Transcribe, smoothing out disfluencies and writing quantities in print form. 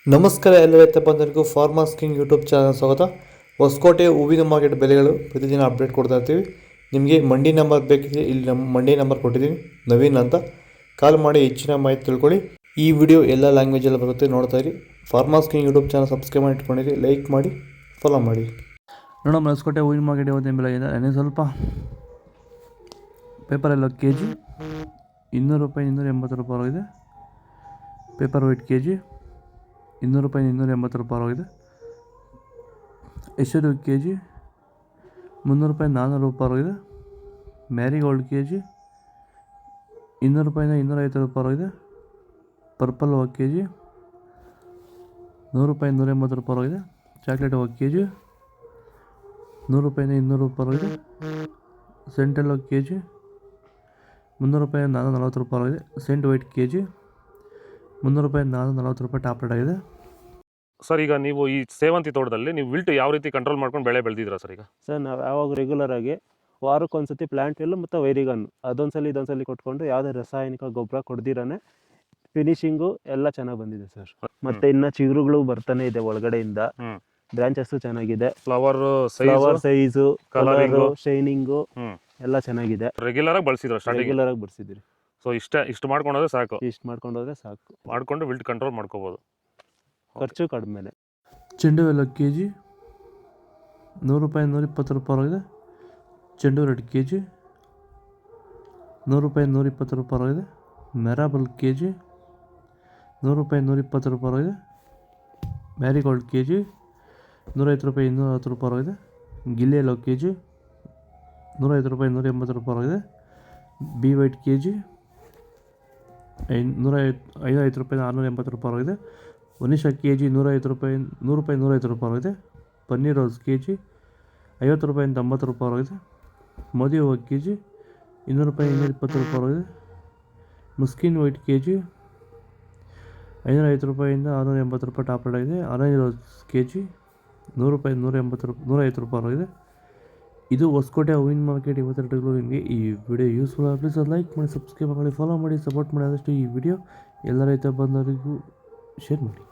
ನಮಸ್ಕಾರ ಎಲ್ಲ ರೈತ ಬಂಧುಗಳಿಗೂ ಫಾರ್ಮರ್ಸ್ ಕಿಂಗ್ ಯೂಟ್ಯೂಬ್ ಚಾನಲ್ ಸ್ವಾಗತ. ಹೊಸಕೋಟೆ ಹೂವಿನ ಮಾರ್ಕೆಟ್ ಬೆಲೆಗಳು ಪ್ರತಿದಿನ ಅಪ್ಡೇಟ್ ಕೊಡ್ತಾ ಇರ್ತೀವಿ. ನಿಮಗೆ ಮಂಡಿ ನಂಬರ್ ಬೇಕಿದ್ರೆ ಇಲ್ಲಿ ನಮ್ಮ ಮಂಡಿ ನಂಬರ್ ಕೊಟ್ಟಿದ್ದೀನಿ, ನವೀನ್ ಅಂತ. ಕಾಲ್ ಮಾಡಿ ಹೆಚ್ಚಿನ ಮಾಹಿತಿ ತಿಳ್ಕೊಳ್ಳಿ. ಈ ವಿಡಿಯೋ ಎಲ್ಲ ಲ್ಯಾಂಗ್ವೇಜಲ್ಲಿ ಬರುತ್ತೆ, ನೋಡ್ತಾ ಇರಿ. Farmers king YouTube channel subscribe ಮಾಡಿ ಇಟ್ಕೊಂಡಿರಿ, ಲೈಕ್ ಮಾಡಿ, ಫಾಲೋ ಮಾಡಿ. ನೋಡೋಣ ಹೊಸಕೋಟೆ ಹೂವಿನ ಮಾರ್ಕೆಟ್ ಇವತ್ತಿನ ಬೆಲೆ ಇದೆ. ನನಗೆ ಸ್ವಲ್ಪ ಪೇಪರೆಲ್ಲ ಕೆ ಜಿ 200 ರೂಪಾಯಿ 280 ರೂಪಾಯಿ ಆಗಿದೆ. ಪೇಪರ್ ವೈಟ್ ಕೆ ಜಿ 200 ರೂಪಾಯಿ 280 ರೂಪಾಯಿ ಆಗಿದೆ. ಹೆಸರು ಕೆ ಜಿ 300 ರೂಪಾಯಿ 400 ರೂಪಾಯಿ ಆಗಿದೆ. ಮ್ಯಾರಿಗೋಲ್ಡ್ ಕೆ ಜಿ 200 ರೂಪಾಯಿಂದ 250 ರೂಪಾಯಿ ಆಗಿದೆ. ಪರ್ಪಲ್ ಹೂವು ಕೆ ಜಿ 100 ರೂಪಾಯಿ 180 ರೂಪಾಯಿ ಆಗಿದೆ. ಚಾಕ್ಲೇಟ್ ಹೂವು ಕೆ ಜಿ 100 ರೂಪಾಯಿಂದ 200 ರೂಪಾಯಿ ಆಗಿದೆ. ಸೆಂಟೆಲ್ ಹೂವು ಕೆ ಜಿ 300 ರೂಪಾಯಿ 440 ರೂಪಾಯಿ ಆಗಿದೆ. ಸೆಂಟ್ ವೈಟ್ ಕೆ ಜಿ 300 ರೂಪಾಯಿ 440 ರೂಪಾಯಿ ಟಾಪ್ ರೇಟ್ ಆಗಿದೆ. ಸರ್, ಈಗ ನೀವು ಈ ಸೇವಂತಿ ತೋಟದಲ್ಲಿ ನೀವು ವಿಲ್ಟ್ ಯಾವ ರೀತಿ ಕಂಟ್ರೋಲ್ ಮಾಡ್ಕೊಂಡು ಬೆಳೆ ಬೆಳೆದಿದ್ದೀರಾ ಸರ್? ಈಗ ಸರ್, ನಾವು ಯಾವಾಗ ರೆಗ್ಯುಲರ್ ಆಗಿ ವಾರಕ್ಕೊಂದ್ಸತಿ ಪ್ಲಾಂಟ್ ವಿಲ್ ಮತ್ತು ವೈರಿಗನ್ ಇದೊಂದ್ಸಲಿ ಕೊಟ್ಕೊಂಡು ಯಾವುದೇ ರಾಸಾಯನಿಕ ಗೊಬ್ಬರ ಕೊಡ್ದಿರಾನೆ ಫಿನಿಶಿಂಗು ಎಲ್ಲ ಚೆನ್ನಾಗಿ ಬಂದಿದೆ ಸರ್. ಮತ್ತೆ ಇನ್ನ ಚಿಗುರುಗಳು ಬರ್ತಾನೆ ಇದೆ ಒಳಗಡೆಯಿಂದ. ಬ್ರಾಂಚಸ್ ಚೆನ್ನಾಗಿದೆ. ಫ್ಲವರ್ ಸೈಜು, ಕಲರು, ಶೈನಿಂಗು ಎಲ್ಲ ಚೆನ್ನಾಗಿದೆ. ರೆಗ್ಯುಲರ್ ಆಗಿ ಬಳಸಿದ್ರಿ. ಸೊ ಇಷ್ಟು ಮಾಡ್ಕೊಂಡೋದ್ರೆ ಸಾಕು. ಮಾಡ್ಕೊಂಡು ವಿಲ್ಟ್ ಕಂಟ್ರೋಲ್ ಮಾಡ್ಕೋಬಹುದು. ಖರ್ಚು ಕಡಿಮೆ. ಚೆಂಡು ಎಲ್ಲ ಕೆ ಜಿ 100 ರೂಪಾಯಿ 120 ರೂಪಾಯಿ ಆಗಿದೆ. ಚೆಂಡು ರೆಡ್ ಕೆ ಜಿ 100 ರೂಪಾಯಿ 120 ರೂಪಾಯಿ ಆಗಿದೆ. ಮೆರಾಬಲ್ ಕೆ ಜಿ 100 ರೂಪಾಯಿ 120 ರೂಪಾಯಿ ಆಗಿದೆ. ಮ್ಯಾರಿಗೋಲ್ಡ್ ಕೆ ಜಿ 150 ರೂಪಾಯಿ 210 ರೂಪಾಯಿ ಆಗಿದೆ. ಗಿಲ್ಲಿ ಎಲ್ಲೋ ಕೆ ಜಿ 150 ರೂಪಾಯಿ 180 ರೂಪಾಯಿ ಆಗಿದೆ. ಬಿ ವೈಟ್ ಕೆ ಜಿ 550 ರೂಪಾಯಿ 680 ರೂಪಾಯಿ ಆಗಿದೆ. ಒನಿಶಾ ಕೆ ಜಿ 100 ರೂಪಾಯಿ 150 ರೂಪಾಯಿ ಆಗಿದೆ. ಪನ್ನೀರ್ ರೋಸ್ ಕೆ ಜಿ 50 ರೂಪಾಯಿಂದ 80 ರೂಪಾಯಿ ಆಗಿದೆ. ಮೋದಿ ಹೂವು ಕೆ ಜಿ 200 ರೂಪಾಯಿ 220 ರೂಪಾಯಿ ಆಗಿದೆ. ಮುಸ್ಕಿನ್ ವೈಟ್ ಕೆ ಜಿ 550 ರೂಪಾಯಿಂದ 680 ರೂಪಾಯಿ ಟಾಪ್ ರೇಟ್ ಆಗಿದೆ. ಆರೆಂಜ್ ರೋಸ್ ಕೆ ಜಿ 100 ರೂಪಾಯಿ 150 ರೂಪಾಯಿ ಆಗಿದೆ. ಇದು ಹೊಸಕೋಟೆ ಹೂವಿನ ಮಾರ್ಕೆಟ್ ಇವತ್ತು ರೇಟ್ಗಳು. ನಿಮಗೆ ಈ ವಿಡಿಯೋ ಯೂಸ್ಫುಲ್ ಆಗಿ ಪ್ಲೀಸ್ ಲೈಕ್ ಮಾಡಿ, ಸಬ್ಸ್ಕ್ರೈಬ್ ಮಾಡಿ, ಫಾಲೋ ಮಾಡಿ, ಸಪೋರ್ಟ್ ಮಾಡಿ. ಆದಷ್ಟು ಈ ವಿಡಿಯೋ ಎಲ್ಲ ರೈತ ಬಂದವರಿಗೂ ಶೇರ್ ಮಾಡಿ.